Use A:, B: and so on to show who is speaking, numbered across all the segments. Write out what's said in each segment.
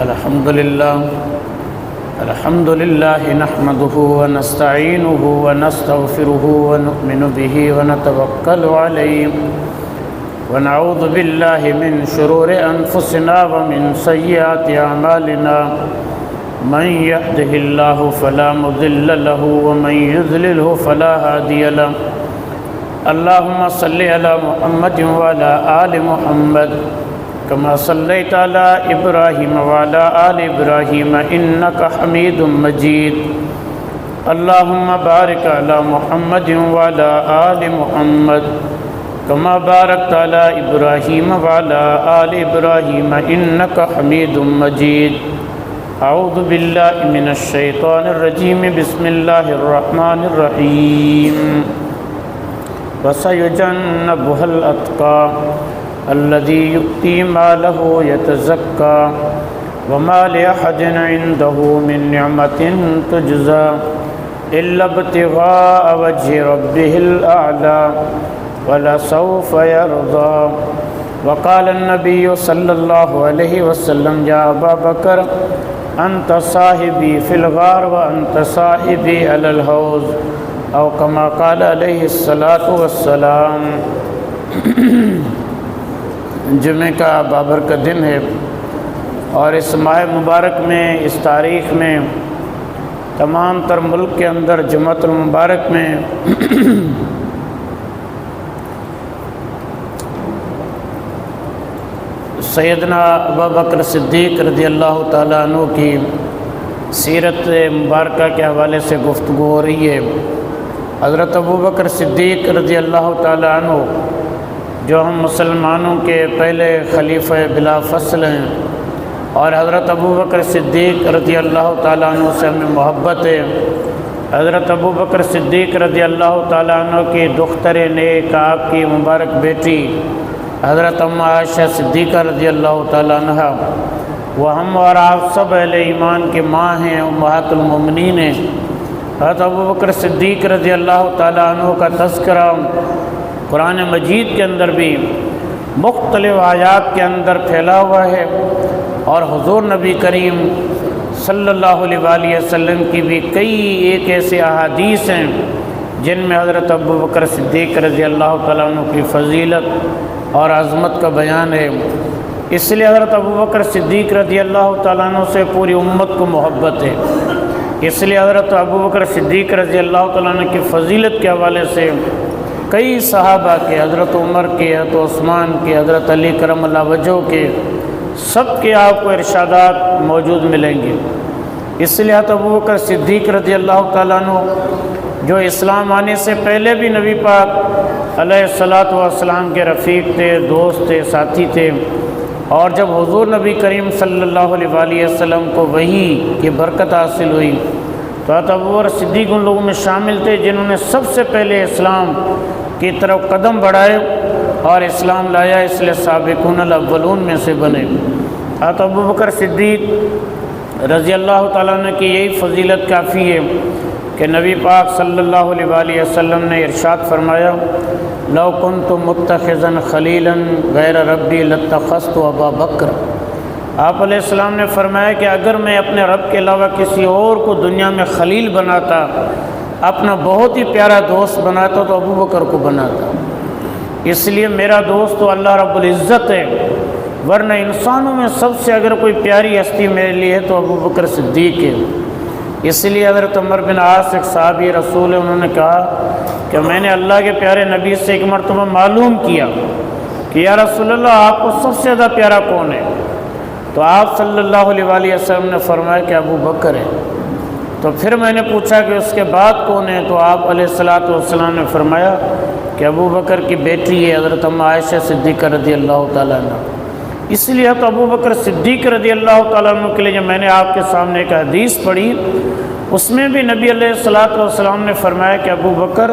A: الحمد لله نحمده ونستعينه ونستغفره ونؤمن به ونتوكل عليه ونعوذ بالله من شرور أنفسنا ومن سيئات أعمالنا من يهده الله فلا مضل له ومن يضلله فلا هادي له اللهم صل على محمد وعلى آل محمد كما صليت على إبراهيم وعلى آل إبراهيم إنك حميد مجيد اللهم بارك على محمد وعلى آل محمد كما باركت على إبراهيم وعلى آل إبراهيم إنك حميد مجيد أعوذ بالله من الشيطان الرجيم بسم الله الرحمن الرحيم وسيجنبها الأتقى الذي يؤتي ماله يتزكى وما لأحد عنده من نعمة تجزى إلا ابتغاء وجه ربه الأعلى ولسوف يرضى وقال النبي صلى الله عليه وسلم يا أبا بكر أنت صاحبي في الغار وأنت صاحبي على الحوض أو كما قال عليه الصلاة والسلام۔ جمعہ کا بابرکت دن ہے اور اس ماہ مبارک میں، اس تاریخ میں، تمام تر ملک کے اندر جمعۃ المبارک میں سیدنا ابوبکر صدیق رضی اللہ تعالیٰ عنہ کی سیرت مبارکہ کے حوالے سے گفتگو ہو رہی ہے۔ حضرت ابوبکر صدیق رضی اللہ تعالیٰ عنہ جو ہم مسلمانوں کے پہلے خلیفہ بلا فصل ہیں، اور حضرت ابوبکر صدیق رضی اللہ تعالیٰ عنہ سے ہمیں محبت ہے۔ حضرت ابوبکر صدیق رضی اللہ تعالیٰ عنہ کی دختر نیک، آپ کی مبارک بیٹی حضرت ام عائشہ صدیقہ رضی اللہ تعالیٰ عنہ، وہ ہم اور آپ سب اہل ایمان کے ماں ہیں، امہات المومنین ہیں۔ حضرت ابوبکر صدیق رضی اللہ تعالیٰ عنہ کا تذکرہ قرآن مجید کے اندر بھی مختلف آیات کے اندر پھیلا ہوا ہے، اور حضور نبی کریم صلی اللہ علیہ وآلہ وسلم کی بھی کئی ایک ایسے احادیث ہیں جن میں حضرت ابوبکر صدیق رضی اللہ تعالیٰ عنہ کی فضیلت اور عظمت کا بیان ہے۔ اس لیے حضرت ابوبکر صدیق رضی اللہ تعالیٰ عنہ سے پوری امت کو محبت ہے۔ اس لیے حضرت ابوبکر صدیق رضی اللہ تعالیٰ عنہ کی فضیلت کے حوالے سے کئی صحابہ کے، حضرت عمر کے، حضرت عثمان کے، حضرت علی کرم اللہ وجہہ کے، سب کے آپ کو ارشادات موجود ملیں گے۔ اس لیے حضرت ابوبکر صدیق رضی اللہ تعالیٰ عنہ جو اسلام آنے سے پہلے بھی نبی پاک علیہ الصلاۃ والسلام کے رفیق تھے، دوست تھے، ساتھی تھے، اور جب حضور نبی کریم صلی اللہ علیہ وآلہ وسلم کو وحی کی برکت حاصل ہوئی تو حضرت ابوبکر صدیق ان لوگوں میں شامل تھے جنہوں نے سب سے پہلے اسلام کی طرف قدم بڑھائے اور اسلام لایا، اس لیے سابقون الاولون میں سے بنے۔ حضرت ابوبکر صدیق رضی اللہ تعالیٰ عنہ کی یہی فضیلت کافی ہے کہ نبی پاک صلی اللہ علیہ وآلہ وسلم نے ارشاد فرمایا لو کنت متخذا خلیلا غیر ربی لاتخذت ابا بکر۔ آپ علیہ السلام نے فرمایا کہ اگر میں اپنے رب کے علاوہ کسی اور کو دنیا میں خلیل بناتا، اپنا بہت ہی پیارا دوست بناتا تو ابو بکر کو بناتا۔ اس لیے میرا دوست تو اللہ رب العزت ہے، ورنہ انسانوں میں سب سے اگر کوئی پیاری ہستی میرے لیے ہے تو ابو بکر صدیق ہے۔ اس لیے حضرت عمر بن عاص ایک صحابی رسول ہے، انہوں نے کہا کہ میں نے اللہ کے پیارے نبی سے ایک مرتبہ معلوم کیا کہ یا رسول اللہ آپ کو سب سے زیادہ پیارا کون ہے؟ تو آپ صلی اللہ علیہ وآلہ وسلم نے فرمایا کہ ابو بکر ہے۔ تو پھر میں نے پوچھا کہ اس کے بعد کون ہے؟ تو آپ علیہ الصلاۃ والسلام نے فرمایا کہ ابو بکر کی بیٹی ہے حضرت ام عائشہ صدیقہ رضی اللہ تعالیٰ عنہ۔ اس لیے تو ابو بکر صدیق رضی اللہ تعالیٰ عنہ کے لیے جب میں نے آپ کے سامنے ایک حدیث پڑھی، اس میں بھی نبی علیہ الصلاۃ والسلام نے فرمایا کہ ابو بکر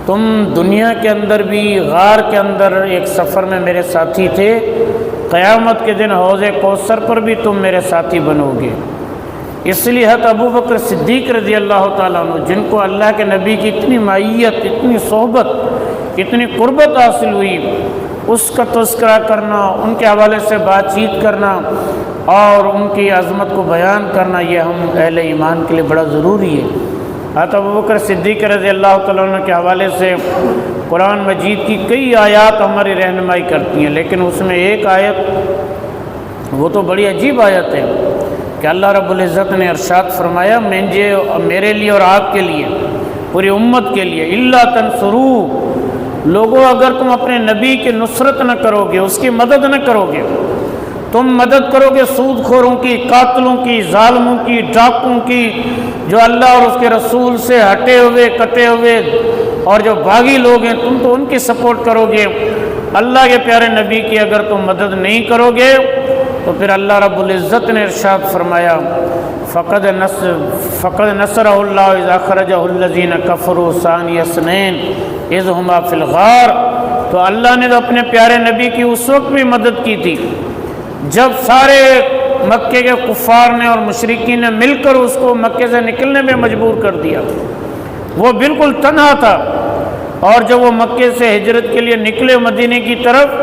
A: تم دنیا کے اندر بھی غار کے اندر ایک سفر میں میرے ساتھی تھے، قیامت کے دن حوض کوثر پر بھی تم میرے ساتھی بنو گے۔ اس لیے حضرت ابوبکر صدیق رضی اللہ تعالیٰ عنہ جن کو اللہ کے نبی کی اتنی معیت، اتنی صحبت، اتنی قربت حاصل ہوئی، اس کا تذکرہ کرنا، ان کے حوالے سے بات چیت کرنا اور ان کی عظمت کو بیان کرنا یہ ہم اہل ایمان کے لیے بڑا ضروری ہے۔ حضرت ابوبکر صدیق رضی اللہ تعالیٰ عنہ کے حوالے سے قرآن مجید کی کئی آیات ہماری رہنمائی کرتی ہیں، لیکن اس میں ایک آیت وہ تو بڑی عجیب آیت ہے کہ اللہ رب العزت نے ارشاد فرمایا میرے لیے اور آپ کے لیے، پوری امت کے لیے، الا تنصروا، لوگوں اگر تم اپنے نبی کی نصرت نہ کرو گے، اس کی مدد نہ کرو گے، تم مدد کرو گے سود خوروں کی، قاتلوں کی، ظالموں کی، ڈاکوں کی، جو اللہ اور اس کے رسول سے ہٹے ہوئے کٹے ہوئے اور جو باغی لوگ ہیں، تم تو ان کی سپورٹ کرو گے، اللہ کے پیارے نبی کی اگر تم مدد نہیں کرو گے تو پھر اللہ رب العزت نے ارشاد فرمایا فقد نصرہ اللہ اذ اخرجہ الذین کفروا ثانی اثنین اذ ہما فی الغار، تو اللہ نے تو اپنے پیارے نبی کی اس وقت بھی مدد کی تھی جب سارے مکے کے کفار نے اور مشرکین نے مل کر اس کو مکے سے نکلنے میں مجبور کر دیا، وہ بالکل تنہا تھا، اور جب وہ مکے سے ہجرت کے لیے نکلے مدینے کی طرف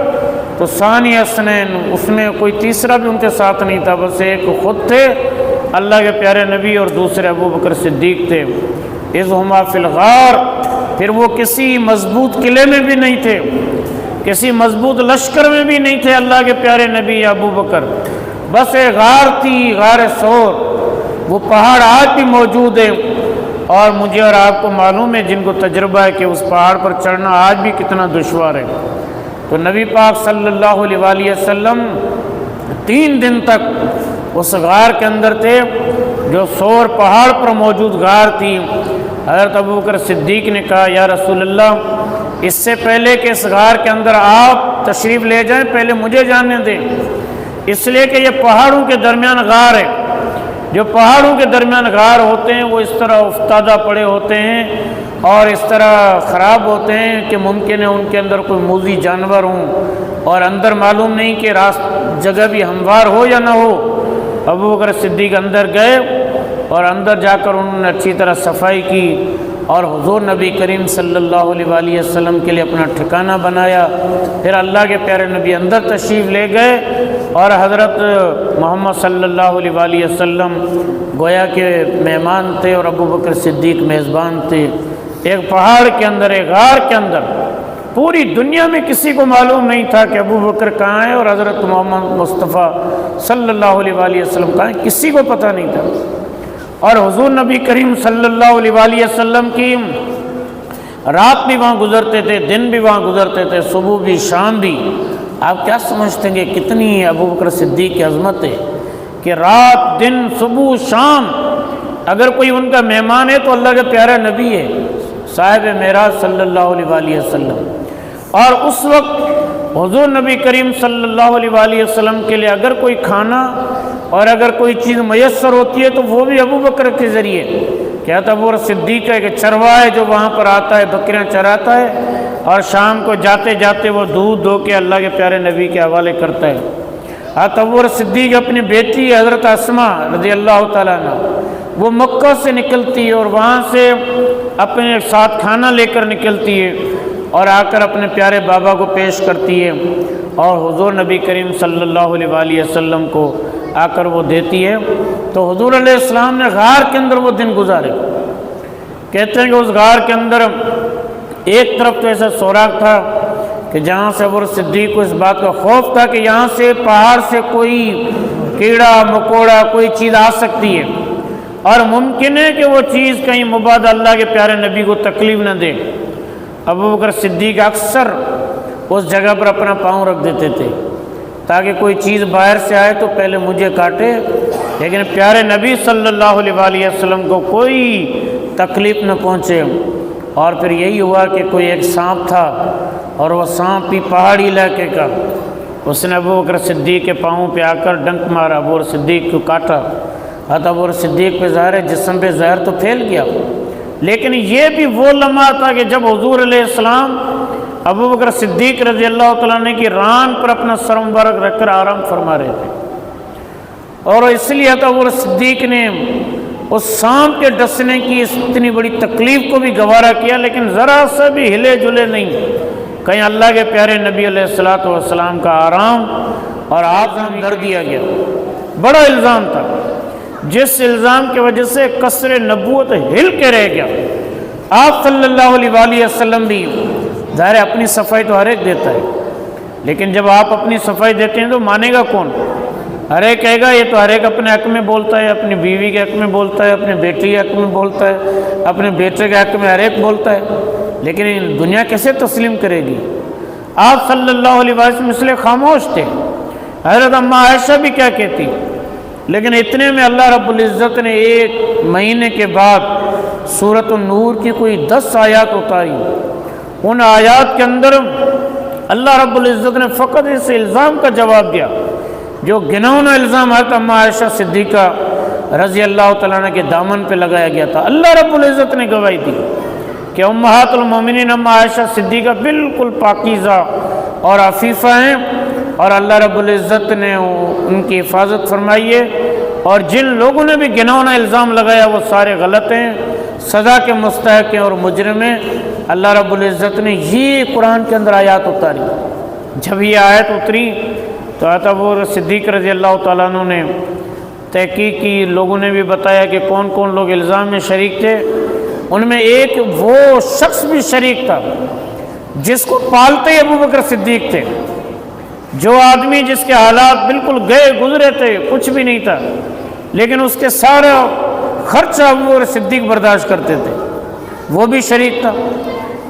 A: تو ثانی اثنین، اس میں کوئی تیسرا بھی ان کے ساتھ نہیں تھا، بس ایک خود تھے اللہ کے پیارے نبی اور دوسرے ابوبکر صدیق تھے، اذ ہما فی الغار، پھر وہ کسی مضبوط قلعے میں بھی نہیں تھے، کسی مضبوط لشکر میں بھی نہیں تھے اللہ کے پیارے نبی یا ابوبکر، بس ایک غار تھی، غار ثور، وہ پہاڑ آج بھی موجود ہے، اور مجھے اور آپ کو معلوم ہے جن کو تجربہ ہے کہ اس پہاڑ پر چڑھنا آج بھی کتنا دشوار ہے۔ تو نبی پاک صلی اللہ علیہ وآلہ وسلم 3 دن تک اس غار کے اندر تھے جو ثور پہاڑ پر موجود غار تھی۔ حضرت ابوبکر صدیق نے کہا یا رسول اللہ، اس سے پہلے کہ اس غار کے اندر آپ تشریف لے جائیں پہلے مجھے جانے دیں، اس لیے کہ یہ پہاڑوں کے درمیان غار ہے، جو پہاڑوں کے درمیان غار ہوتے ہیں وہ اس طرح افتادہ پڑے ہوتے ہیں اور اس طرح خراب ہوتے ہیں کہ ممکن ہے ان کے اندر کوئی موذی جانور ہوں، اور اندر معلوم نہیں کہ جگہ بھی ہموار ہو یا نہ ہو۔ ابوبکر صدیق اندر گئے اور اندر جا کر انہوں نے اچھی طرح صفائی کی اور حضور نبی کریم صلی اللہ علیہ وآلہ وسلم کے لیے اپنا ٹھکانہ بنایا۔ پھر اللہ کے پیارے نبی اندر تشریف لے گئے اور حضرت محمد صلی اللہ علیہ وآلہ وسلم گویا کہ مہمان تھے اور ابوبکر صدیق میزبان تھے، ایک پہاڑ کے اندر، ایک غار کے اندر۔ پوری دنیا میں کسی کو معلوم نہیں تھا کہ ابوبکر کہاں ہے اور حضرت محمد مصطفیٰ صلی اللہ علیہ وآلہ وسلم کہاں ہیں، کسی کو پتہ نہیں تھا۔ اور حضور نبی کریم صلی اللہ علیہ وآلہ وسلم کی رات بھی وہاں گزرتے تھے، دن بھی وہاں گزرتے تھے، صبح بھی شام بھی۔ آپ کیا سمجھتے ہیں کہ کتنی ابوبکر صدیق کی عظمت ہے کہ رات دن صبح شام اگر کوئی ان کا مہمان ہے تو اللہ کے پیارے نبی ہے، صاحب معراج صلی اللہ علیہ وآلہ وسلم۔ اور اس وقت حضور نبی کریم صلی اللہ علیہ وآلہ وسلم کے لیے اگر کوئی کھانا اور اگر کوئی چیز میسر ہوتی ہے تو وہ بھی ابوبکر کے ذریعے، کیا تھا وہ صدیق ہے کہ چرواہے جو وہاں پر آتا ہے بکریاں چراتا ہے اور شام کو جاتے جاتے وہ دودھ دھو کے اللہ کے پیارے نبی کے حوالے کرتا ہے۔ ابوبکر صدیق اپنی بیٹی حضرت اسماء رضی اللہ تعالیٰ عنہ، وہ مکہ سے نکلتی ہے اور وہاں سے اپنے ساتھ کھانا لے کر نکلتی ہے اور آ کر اپنے پیارے بابا کو پیش کرتی ہے اور حضور نبی کریم صلی اللہ علیہ وآلہ وسلم کو آ کر وہ دیتی ہے۔ تو حضور علیہ السلام نے غار کے اندر وہ دن گزارے۔ کہتے ہیں کہ اس غار کے اندر ایک طرف تو ایسا سوراخ تھا کہ جہاں سے ابوبکر صدیق کو اس بات کا خوف تھا کہ یہاں سے پہاڑ سے کوئی کیڑا مکوڑا کوئی چیز آ سکتی ہے اور ممکن ہے کہ وہ چیز کہیں مبادا اللہ کے پیارے نبی کو تکلیف نہ دے۔ ابوبکر صدیق اکثر اس جگہ پر اپنا پاؤں رکھ دیتے تھے تاکہ کوئی چیز باہر سے آئے تو پہلے مجھے کاٹے، لیکن پیارے نبی صلی اللہ علیہ وآلہ وسلم کو کوئی تکلیف نہ پہنچے۔ اور پھر یہی ہوا کہ کوئی ایک سانپ تھا اور وہ سانپ بھی پہاڑی علاقے کا، اس نے ابوبکر صدیق کے پاؤں پہ آ کر ڈنک مارا، ابوبکر صدیق کو کاٹا۔ ابوبکر صدیق پہ ظاہر ہے جسم پہ زہر تو پھیل گیا، لیکن یہ بھی وہ لمحہ تھا کہ جب حضور علیہ السلام ابوبکر صدیق رضی اللہ تعالیٰ عنہ کی ران پر اپنا سر مبارک رکھ کر آرام فرما رہے تھے، اور اس لیے ابوبکر صدیق نے اس سانپ کے ڈسنے کی اس اتنی بڑی تکلیف کو بھی گوارا کیا، لیکن ذرا سا بھی ہلے جلے نہیں، کہیں اللہ کے پیارے نبی علیہ الصلوۃ والسلام کا آرام اور آپ کر دیا گیا۔ بڑا الزام تھا، جس الزام کی وجہ سے قصر نبوت ہل کے رہ گیا۔ آپ صلی اللہ علیہ وآلہ وسلم بھی ظاہر ہے اپنی صفائی تو ہر ایک دیتا ہے، لیکن جب آپ اپنی صفائی دیتے ہیں تو مانے گا کون؟ ہر ایک کہے گا یہ تو ہر ایک اپنے حق میں بولتا ہے، اپنی بیوی کے حق میں بولتا ہے، اپنی بیٹی کے حق میں بولتا ہے، اپنے بیٹے کے حق میں ہر ایک بولتا ہے، لیکن دنیا کیسے تسلیم کرے گی؟ آپ صلی اللہ علیہ وسلم اس لیے خاموش تھے۔ حضرت اماں عائشہ بھی کیا کہتی، لیکن اتنے میں اللہ رب العزت نے 1 مہینے کے بعد سورۃ النور کی کوئی 10 آیات اتاری۔ ان آیات کے اندر اللہ رب العزت نے فقط اس الزام کا جواب دیا جو گناؤنا الزام حضرت اماں عائشہ صدیقہ رضی اللہ تعالیٰ عنہ کے دامن پہ لگایا گیا تھا۔ اللہ رب العزت نے گواہی دی کہ امہات المومنین اماں عائشہ صدیقہ بالکل پاکیزہ اور عفیفہ ہیں، اور اللہ رب العزت نے ان کی حفاظت فرمائی ہے، اور جن لوگوں نے بھی گناؤنا الزام لگایا وہ سارے غلط ہیں، سزا کے مستحق ہیں اور مجرم ہیں۔ اللہ رب العزت نے یہ قرآن کے اندر آیات اتاری۔ جب یہ آیت اتری تو ابو بکر صدیق رضی اللہ تعالیٰ عنہ نے تحقیق کی، لوگوں نے بھی بتایا کہ کون کون لوگ الزام میں شریک تھے۔ ان میں ایک وہ شخص بھی شریک تھا جس کو پالتے ابو بکر صدیق تھے، جو آدمی جس کے حالات بالکل گئے گزرے تھے، کچھ بھی نہیں تھا، لیکن اس کے سارا خرچہ ابو بکر صدیق برداشت کرتے تھے، وہ بھی شریک تھا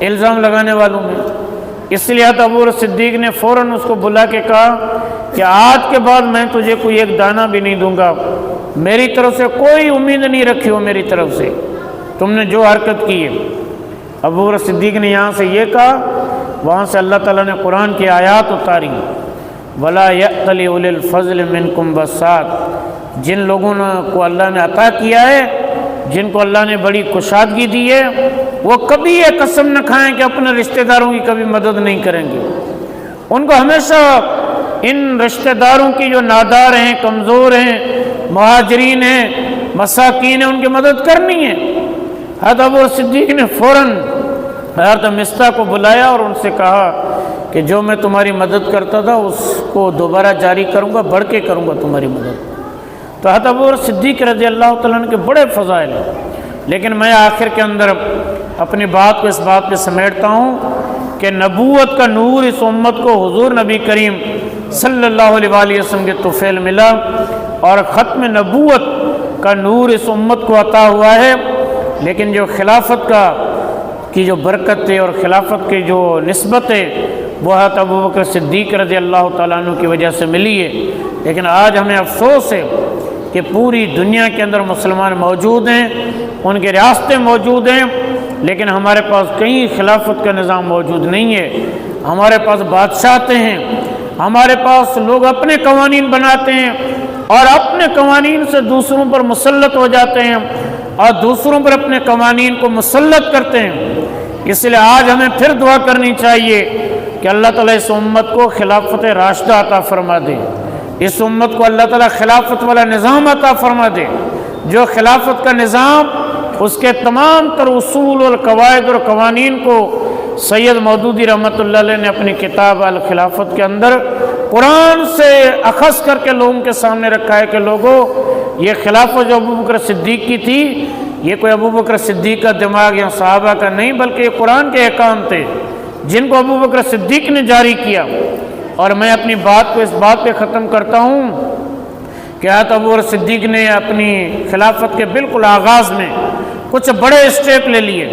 A: الزام لگانے والوں میں۔ اس لیے ابو بکر صدیق نے فوراً اس کو بلا کے کہا کہ آج کے بعد میں تجھے کوئی ایک دانہ بھی نہیں دوں گا، میری طرف سے کوئی امید نہیں رکھی ہو، میری طرف سے تم نے جو حرکت کی ہے۔ ابو بکر صدیق نے یہاں سے یہ کہا، وہاں سے اللہ تعالیٰ نے قرآن کی آیات اتاری، وَلَا يَأْتَلِ أُولِي الْفَضْلِ مِنْكُمْ وَالسَّعَةِ، جن لوگوں کو اللہ نے عطا کیا ہے، جن کو اللہ نے بڑی کشادگی دی ہے، وہ کبھی یہ قسم نہ کھائیں کہ اپنے رشتہ داروں کی کبھی مدد نہیں کریں گے۔ ان کو ہمیشہ ان رشتہ داروں کی جو نادار ہیں، کمزور ہیں، مہاجرین ہیں، مساکین ہیں، ان کی مدد کرنی ہے۔ حضرت ابو بکر صدیق نے فوراً حضرت مصطح کو بلایا اور ان سے کہا کہ جو میں تمہاری مدد کرتا تھا اس کو دوبارہ جاری کروں گا، بڑھ کے کروں گا تمہاری مدد۔ تو حضرت ابو بکر صدیق رضی اللہ تعالیٰ عنہ کے بڑے فضائل ہیں، لیکن میں آخر کے اندر اپنی بات کو اس بات پہ سمیٹتا ہوں کہ نبوت کا نور اس امت کو حضور نبی کریم صلی اللہ علیہ وآلہ وسلم کے طفیل ملا، اور ختم نبوت کا نور اس امت کو عطا ہوا ہے، لیکن جو خلافت کی جو برکت ہے اور خلافت کی جو نسبت ہے وہ حضرت ابو بکر صدیق رضی اللہ تعالیٰ عنہ کی وجہ سے ملی ہے۔ لیکن آج ہمیں افسوس ہے کہ پوری دنیا کے اندر مسلمان موجود ہیں، ان کے ریاستیں موجود ہیں، لیکن ہمارے پاس کہیں خلافت کا نظام موجود نہیں ہے۔ ہمارے پاس بادشاہتے ہیں، ہمارے پاس لوگ اپنے قوانین بناتے ہیں اور اپنے قوانین سے دوسروں پر مسلط ہو جاتے ہیں اور دوسروں پر اپنے قوانین کو مسلط کرتے ہیں۔ اس لیے آج ہمیں پھر دعا کرنی چاہیے کہ اللہ تعالیٰ اس امت کو خلافت راشدہ عطا فرما دے، اس امت کو اللہ تعالیٰ خلافت والا نظام عطا فرما دے، جو خلافت کا نظام اس کے تمام تر اصول اور قواعد اور قوانین کو سید مودودی رحمۃ اللہ علیہ نے اپنی کتاب الخلافت کے اندر قرآن سے اخذ کر کے لوگوں کے سامنے رکھا ہے کہ لوگوں یہ خلافت جو ابو بکر صدیق کی تھی، یہ کوئی ابو بکر صدیق کا دماغ یا صحابہ کا نہیں، بلکہ یہ قرآن کے احکام تھے جن کو ابو بکر صدیق نے جاری کیا۔ اور میں اپنی بات کو اس بات پہ ختم کرتا ہوں کہ حضرت ابو بکر صدیق نے اپنی خلافت کے بالکل آغاز میں کچھ بڑے اسٹیپ لے لیے،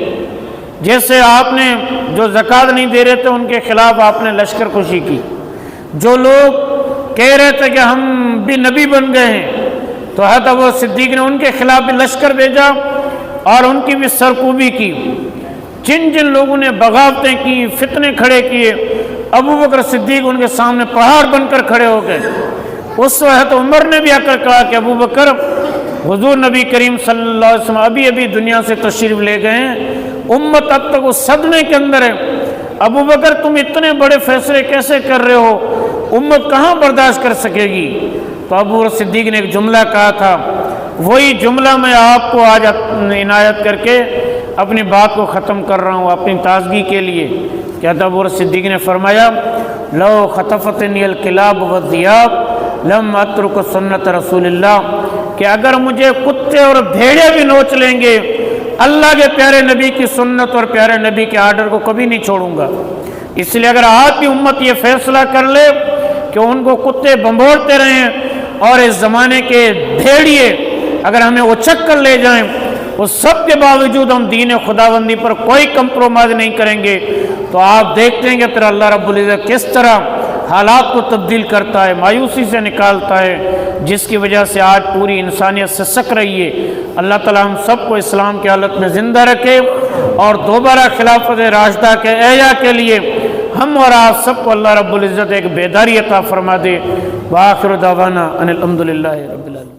A: جیسے آپ نے جو زکوٰۃ نہیں دے رہے تھے ان کے خلاف آپ نے لشکر کشی کی، جو لوگ کہہ رہے تھے کہ ہم بھی نبی بن گئے ہیں تو حضرت ابو بکر صدیق نے ان کے خلاف بھی لشکر بھیجا اور ان کی بھی سرکوبی کی۔ جن جن لوگوں نے بغاوتیں کی، فتنے کھڑے کیے، ابو بکر صدیق ان کے سامنے پہاڑ بن کر کھڑے ہو گئے۔ اس وقت عمر نے بھی آ کر کہا کہ ابو بکر، حضور نبی کریم صلی اللہ علیہ وسلم ابھی دنیا سے تشریف لے گئے ہیں، امت اب تک اس صدمے کے اندر ہے، ابو بکر تم اتنے بڑے فیصلے کیسے کر رہے ہو، امت کہاں برداشت کر سکے گی؟ تو ابو بکر صدیق نے ایک جملہ کہا تھا، وہی جملہ میں آپ کو آج عنایت کر کے اپنی بات کو ختم کر رہا ہوں اپنی تازگی کے لیے، کہ ابو بکر صدیق نے فرمایا، لو خطفتنی الکلاب والذئاب لم اترک سنت رسول اللہ، کہ اگر مجھے کتے اور بھیڑے بھی نوچ لیں گے اللہ کے پیارے نبی کی سنت اور پیارے نبی کے آرڈر کو کبھی نہیں چھوڑوں گا۔ اس لیے اگر آج بھی امت یہ فیصلہ کر لے کہ ان کو کتے بمبوڑتے رہیں اور اس زمانے کے بھیڑیے اگر ہمیں اچک کر لے جائیں، اس سب کے باوجود ہم دین خداوندی پر کوئی کمپرومائز نہیں کریں گے، تو آپ دیکھتے ہیں کہ پھر اللہ رب العزت کس طرح حالات کو تبدیل کرتا ہے، مایوسی سے نکالتا ہے، جس کی وجہ سے آج پوری انسانیت سے سک رہی ہے۔ اللہ تعالی ہم سب کو اسلام کی حالت میں زندہ رکھے اور دوبارہ خلافت راشدہ کے احیاء کے لیے ہم اور آپ سب کو اللہ رب العزت ایک بیداری عطا فرما دے۔ وآخر دعوانا ان الحمد للہ رب العالمین۔